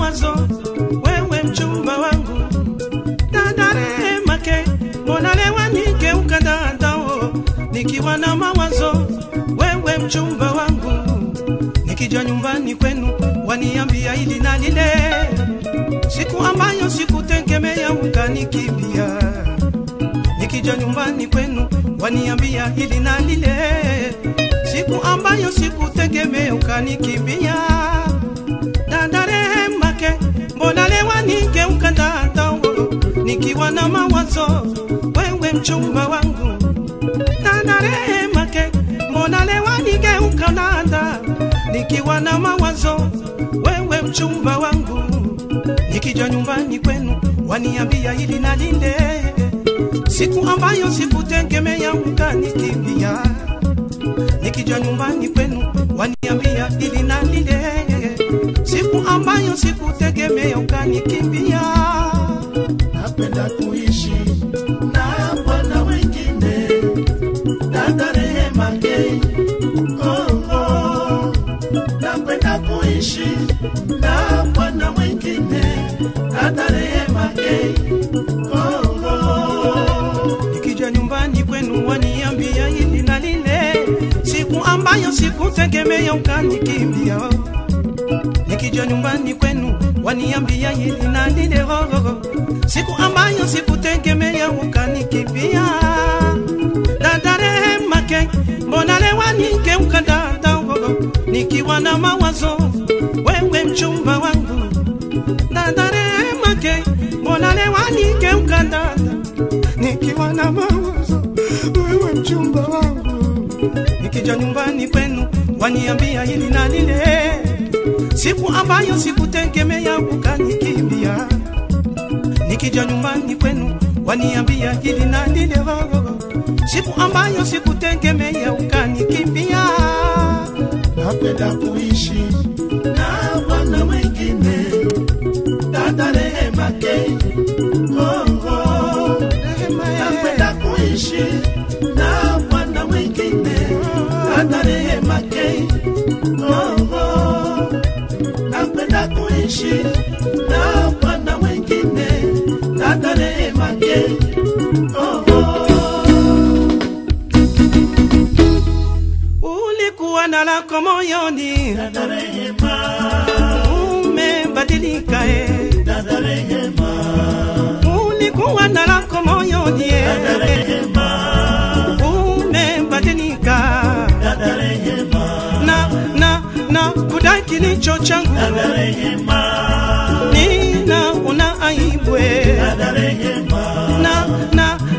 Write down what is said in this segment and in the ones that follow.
mawazo, wewe mchumba wangu. Dada Rehema ke, mbona leo nigeuka dada, nikiwa na mawazo, wewe mchumba wangu. Nikija nyumbani kwenu waniambia hili na lile, siku ambayo sikutegemea ukanikimbia. Nikija nyumbani kwenu waniambia hili na lile, siku ambayo sikutegemea ukanikimbia. Dada Rehema ke, mbona leo nigeuka dada, nikiwa na mawazo, wewe mchumba wangu. Dada Rehema ke, mbona leo nigeuka dada, nikiwa na mawazo, wewe mchumba wangu. Nikija nyumbani kwenu waniambia hili na lile, siku ambayo sikutegemea ukanikimbia. Nikija nyumbani kwenu waniambia hili na lile, siku ambayo sikutegemea ukanikimbia. Napenda kuishi na bwana wengine, Dada Rehema ke, napenda kuishi na bwana wengine, Dada Rehema ke, Nikija nyumbani kwenu waniambia hili na lile, siku ambayo sikutegemea ukanikimbia. Nikija nyumbani kwenu waniambia hili na lile, siku ambayo sikutegemea ukanikimbia. Dada Rehema ke, mbona leo nigeuka dada, nikiwa na mawazo, wewe mchumba wangu. Dada Rehema ke, mbona leo nigeuka dada, nikiwa na mawazo, wewe mchumba wangu. Nikija nyumbani kwenu waniambia hili na lile, siku ambayo sikutegemea ukanikimbia. Nikija nyumbani kwenu waniambia hili na lile, siku ambayo sikutegemea ukanikimbia. Napenda kuishi na bwana wengine, Dada Rehema ke, napenda kuishi na bwana wengine, Dada Rehema ke, napenda kuishi na bwana wengine, Dada Rehema ke, Ulikuwa na lako moyoni, Dada Rehema, umebadilika Dada Rehema, ulikuwa na lako moyoni, Dada Rehema, umebadilika. Dada Rehema, na kudai kilicho changu, Dada Rehema, nina una aibu, Dada Rehema,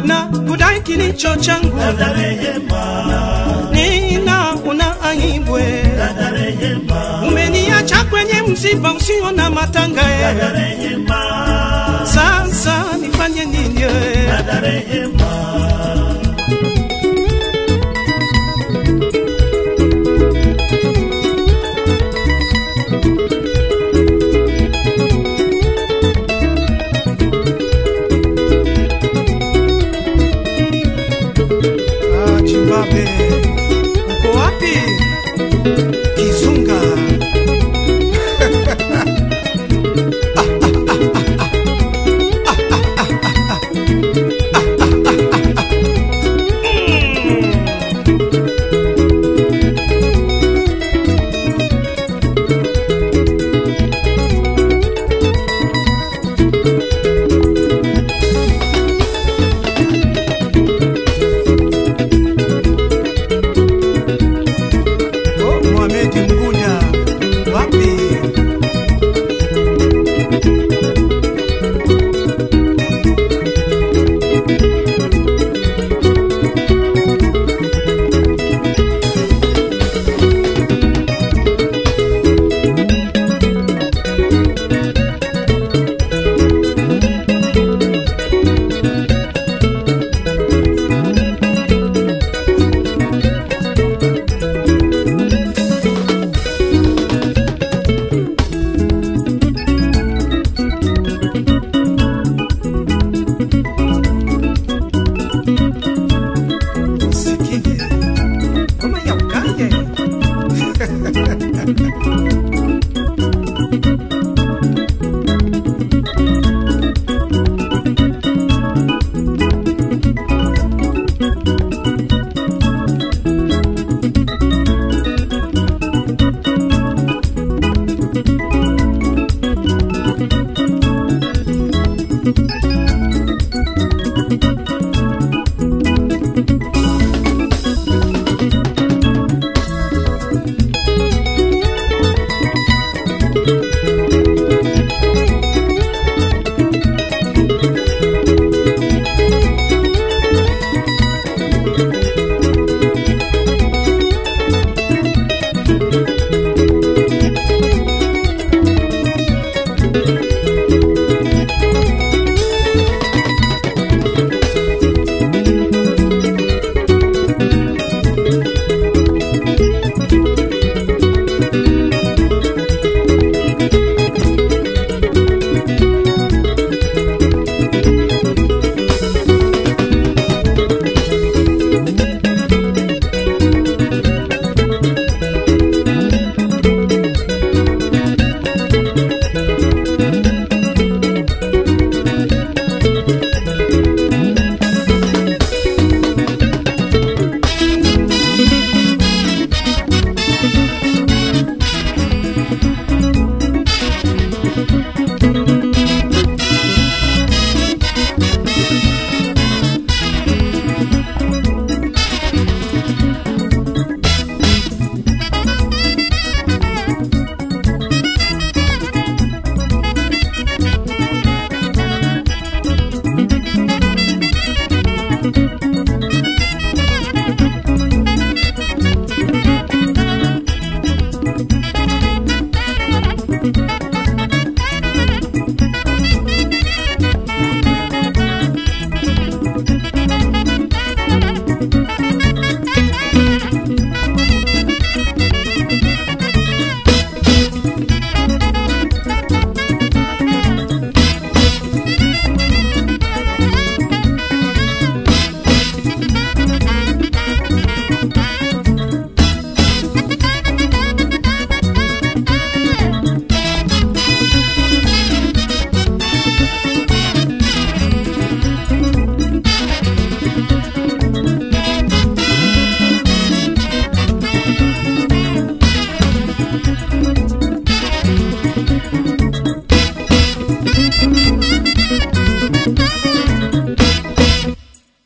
na kudai kilicho changu, Dada Rehema, nina una aibu. Dada Rehema, Umeniacha kwenye msiba usio na matanga, Dada Rehema, sasa nifanye nini? Dada Rehema, Zimbabwe, uko wapi Kizunga?